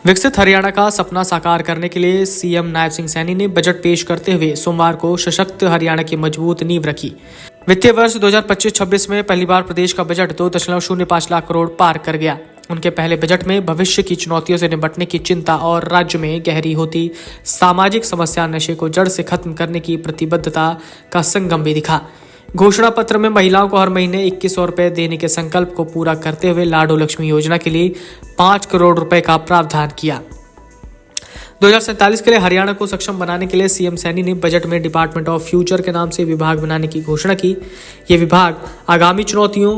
विकसित हरियाणा का सपना साकार करने के लिए सीएम नायब सिंह सैनी ने बजट पेश करते हुए सोमवार को सशक्त हरियाणा की मजबूत नींव रखी। वित्तीय वर्ष 2025-26 में पहली बार प्रदेश का बजट 2.05 लाख करोड़ पार कर गया। उनके पहले बजट में भविष्य की चुनौतियों से निपटने की चिंता और राज्य में गहरी होती सामाजिक समस्या नशे को जड़ से खत्म करने की प्रतिबद्धता का संगम भी दिखा। घोषणा पत्र में महिलाओं को हर महीने 2100 रुपए देने के संकल्प को पूरा करते हुए लाडो लक्ष्मी योजना के लिए 5 करोड़ रुपए का प्रावधान किया। 2047 के लिए हरियाणा को सक्षम बनाने के लिए सीएम सैनी ने बजट में डिपार्टमेंट ऑफ फ्यूचर के नाम से विभाग बनाने की घोषणा की। ये विभाग आगामी चुनौतियों,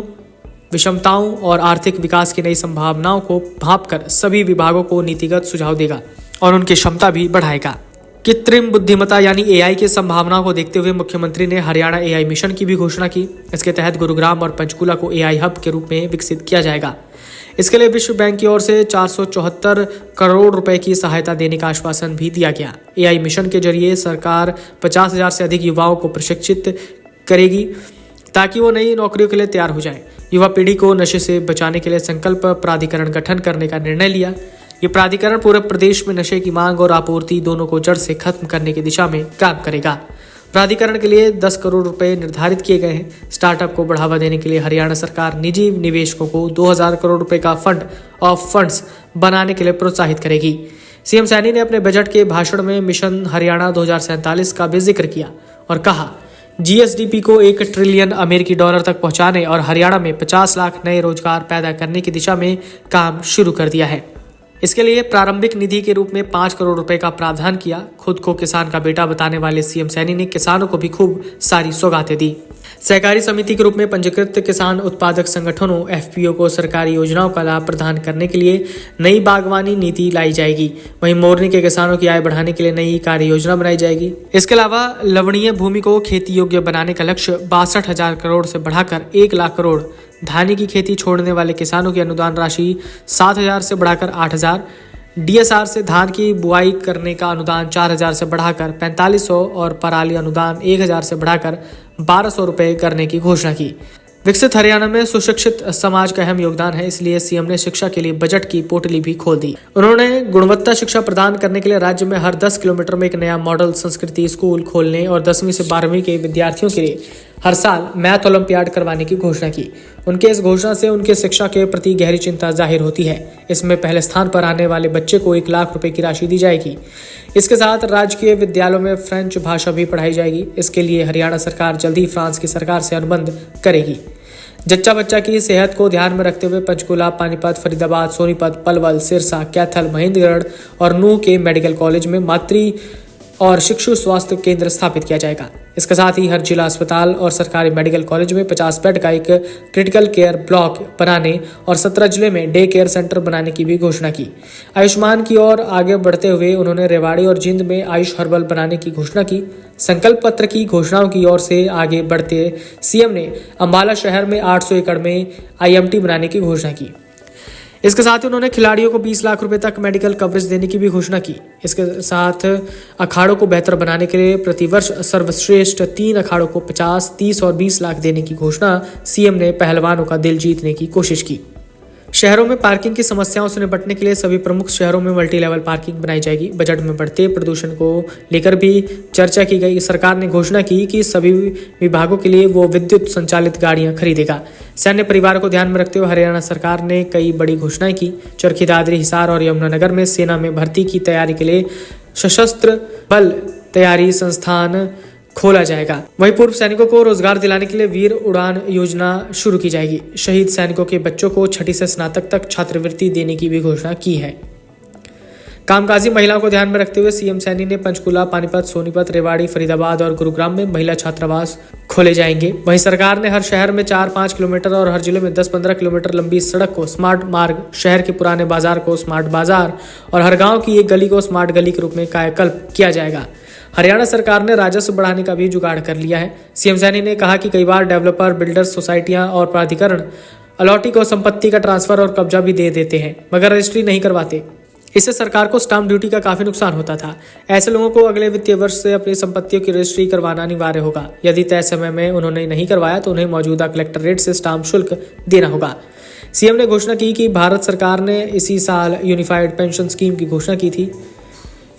विषमताओं और आर्थिक विकास की नई संभावनाओं को भांपकर सभी विभागों को नीतिगत सुझाव देगा और उनकी क्षमता भी बढ़ाएगा। कृत्रिम बुद्धिमत्ता यानी एआई की संभावनाओं को देखते हुए मुख्यमंत्री ने हरियाणा एआई मिशन की भी घोषणा की। इसके तहत गुरुग्राम और पंचकूला को एआई हब के रूप में विकसित किया जाएगा। इसके लिए विश्व बैंक की ओर से 474 करोड़ रुपए की सहायता देने का आश्वासन भी दिया गया। एआई मिशन के जरिए सरकार 50,000 से अधिक युवाओं को प्रशिक्षित करेगी ताकि वो नई नौकरियों के लिए तैयार हो जाए। युवा पीढ़ी को नशे से बचाने के लिए संकल्प प्राधिकरण गठन करने का निर्णय लिया। ये प्राधिकरण पूरे प्रदेश में नशे की मांग और आपूर्ति दोनों को जड़ से खत्म करने की दिशा में काम करेगा। प्राधिकरण के लिए 10 करोड़ रुपए निर्धारित किए गए हैं। स्टार्टअप को बढ़ावा देने के लिए हरियाणा सरकार निजी निवेशकों को 2000 करोड़ रुपए का फंड ऑफ फंड्स बनाने के लिए प्रोत्साहित करेगी। सीएम सैनी ने अपने बजट के भाषण में मिशन हरियाणा 2047 का भी जिक्र किया और कहा, जीएसडीपी को 1 ट्रिलियन अमेरिकी डॉलर तक पहुंचाने और हरियाणा में 50 लाख नए रोजगार पैदा करने की दिशा में काम शुरू कर दिया है। इसके लिए प्रारंभिक निधि के रूप में 5 करोड़ रुपए का प्रावधान किया। खुद को किसान का बेटा बताने वाले सीएम सैनी ने किसानों को भी खूब सारी सौगातें दी। सहकारी समिति के रूप में पंजीकृत किसान उत्पादक संगठनों एफपीओ को सरकारी योजनाओं का लाभ प्रदान करने के लिए नई बागवानी नीति लाई जाएगी। वहीं मोरनी के किसानों की आय बढ़ाने के लिए नई कार्य योजना बनाई जाएगी। इसके अलावा लवणीय भूमि को खेती योग्य बनाने का लक्ष्य 62,000 करोड़ से बढ़ाकर 1 लाख करोड़, धान की खेती छोड़ने वाले किसानों की अनुदान राशि 7,000 से बढ़ाकर 8,000, डीएसआर से धान की बुआई करने का अनुदान 4,000 से बढ़ाकर 4,500 और पराली अनुदान 1,000 से बढ़ाकर 1,200 रुपए करने की घोषणा की। विकसित हरियाणा में सुशिक्षित समाज का अहम योगदान है, इसलिए सीएम ने शिक्षा के लिए बजट की पोटली भी खोल दी। उन्होंने गुणवत्ता शिक्षा प्रदान करने के लिए राज्य में हर 10 किलोमीटर में एक नया मॉडल संस्कृति स्कूल खोलने और 10वीं से 12वीं के विद्यार्थियों के लिए हर साल मैथ ओलंपियाड करवाने की घोषणा की। उनके इस घोषणा से उनके शिक्षा के प्रति गहरी चिंता जाहिर होती है। इसमें पहले स्थान पर आने वाले बच्चे को 1 लाख रुपए की राशि दी जाएगी। इसके साथ राजकीय विद्यालयों में फ्रेंच भाषा भी पढ़ाई जाएगी। इसके लिए हरियाणा सरकार जल्द ही फ्रांस की सरकार से अनुबंध करेगी। जच्चा बच्चा की सेहत को ध्यान में रखते हुए पंचकूला, पानीपत, फरीदाबाद, सोनीपत, पलवल, सिरसा, कैथल, महेंद्रगढ़ और नूह के मेडिकल कॉलेज में मातृ और शिशु स्वास्थ्य केंद्र स्थापित किया जाएगा। इसके साथ ही हर जिला अस्पताल और सरकारी मेडिकल कॉलेज में 50 बेड का एक क्रिटिकल केयर ब्लॉक बनाने और 17 जिले में डे केयर सेंटर बनाने की भी घोषणा की। आयुष्मान की ओर आगे बढ़ते हुए उन्होंने रेवाड़ी और जिंद में आयुष हर्बल बनाने की घोषणा की। संकल्प पत्र की घोषणाओं की ओर से आगे बढ़ते सीएम ने अंबाला शहर में 800 एकड़ में आईएमटी बनाने की घोषणा की। इसके साथ ही उन्होंने खिलाड़ियों को 20 लाख रुपए तक मेडिकल कवरेज देने की भी घोषणा की। इसके साथ अखाड़ों को बेहतर बनाने के लिए प्रतिवर्ष सर्वश्रेष्ठ 3 अखाड़ों को 50, 30 और 20 लाख देने की घोषणा सीएम ने पहलवानों का दिल जीतने की कोशिश की। शहरों में पार्किंग की समस्याओं से निपटने के लिए सभी प्रमुख शहरों में मल्टी लेवल पार्किंग बनाई जाएगी। बजट में बढ़ते प्रदूषण को लेकर भी चर्चा की गई। सरकार ने घोषणा की कि सभी विभागों के लिए वो विद्युत संचालित गाड़ियां खरीदेगा। सैन्य परिवार को ध्यान में रखते हुए हरियाणा सरकार ने कई बड़ी घोषणाएं की। चरखी दादरी, हिसार और यमुनानगर में सेना में भर्ती की तैयारी के लिए सशस्त्र बल तैयारी संस्थान खोला जाएगा। वहीं पूर्व सैनिकों को रोजगार दिलाने के लिए वीर उड़ान योजना शुरू की जाएगी। शहीद सैनिकों के बच्चों को 6ठी से स्नातक तक छात्रवृत्ति देने की भी घोषणा की है। कामकाजी महिलाओं को ध्यान में रखते हुए सीएम सैनी ने पंचकूला, पानीपत, सोनीपत, रेवाड़ी, फरीदाबाद और गुरुग्राम में महिला छात्रावास खोले जाएंगे। वहीं सरकार ने हर शहर में 4-5 किलोमीटर और हर जिले में 10-15 किलोमीटर लंबी सड़क को स्मार्ट मार्ग, शहर के पुराने बाजार को स्मार्ट बाजार और हर गांव की एक गली को स्मार्ट गली के रूप में कायाकल्प किया जाएगा। हरियाणा सरकार ने राजस्व बढ़ाने का भी जुगाड़ कर लिया है। सीएम सैनी ने कहा कि कई बार डेवलपर, बिल्डर्स, सोसाइटियां और प्राधिकरण अलॉटी को संपत्ति का ट्रांसफर और कब्जा भी दे देते हैं, मगर रजिस्ट्री नहीं करवाते। इससे सरकार को स्टाम्प ड्यूटी का काफी नुकसान होता था। ऐसे लोगों को अगले वित्तीय वर्ष से अपनी संपत्तियों की रजिस्ट्री करवाना अनिवार्य होगा। यदि तय समय में उन्होंने नहीं करवाया तो उन्हें मौजूदा कलेक्टर रेट से स्टाम्प शुल्क देना होगा। सीएम ने घोषणा की कि भारत सरकार ने इसी साल यूनिफाइड पेंशन स्कीम की घोषणा की थी।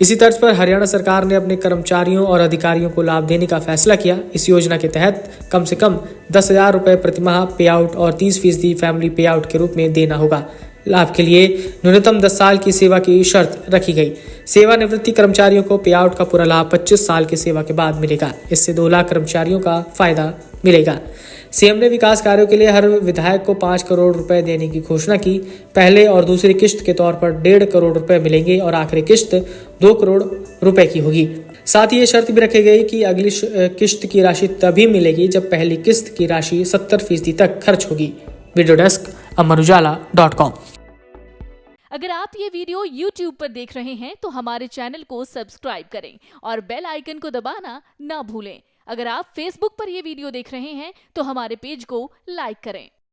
इसी तर्ज पर हरियाणा सरकार ने अपने कर्मचारियों और अधिकारियों को लाभ देने का फैसला किया। इस योजना के तहत कम से कम 10,000 रुपये प्रतिमाह पे आउट और 30% फैमिली पे आउट के रूप में देना होगा। लाभ के लिए न्यूनतम 10 साल की सेवा की शर्त रखी गई। सेवानिवृत्ति कर्मचारियों को पे आउट का पूरा लाभ 25 साल की सेवा के बाद मिलेगा। इससे 2 लाख कर्मचारियों का फायदा मिलेगा। सीएम ने विकास कार्यों के लिए हर विधायक को 5 करोड़ रुपए देने की घोषणा की। पहले और दूसरी किश्त के तौर पर 1.5 करोड़ रुपए मिलेंगे और आखिरी किश्त 2 करोड़ रुपए की होगी। साथ ही ये शर्त भी रखी गई कि अगली किश्त की राशि तभी मिलेगी जब पहली किश्त की राशि 70% तक खर्च होगी। Video desk amarujala.com। अगर आप ये वीडियो YouTube पर देख रहे हैं तो हमारे चैनल को सब्सक्राइब करें और बेल आइकन को दबाना ना भूलें। अगर आप Facebook पर ये वीडियो देख रहे हैं तो हमारे पेज को लाइक करें।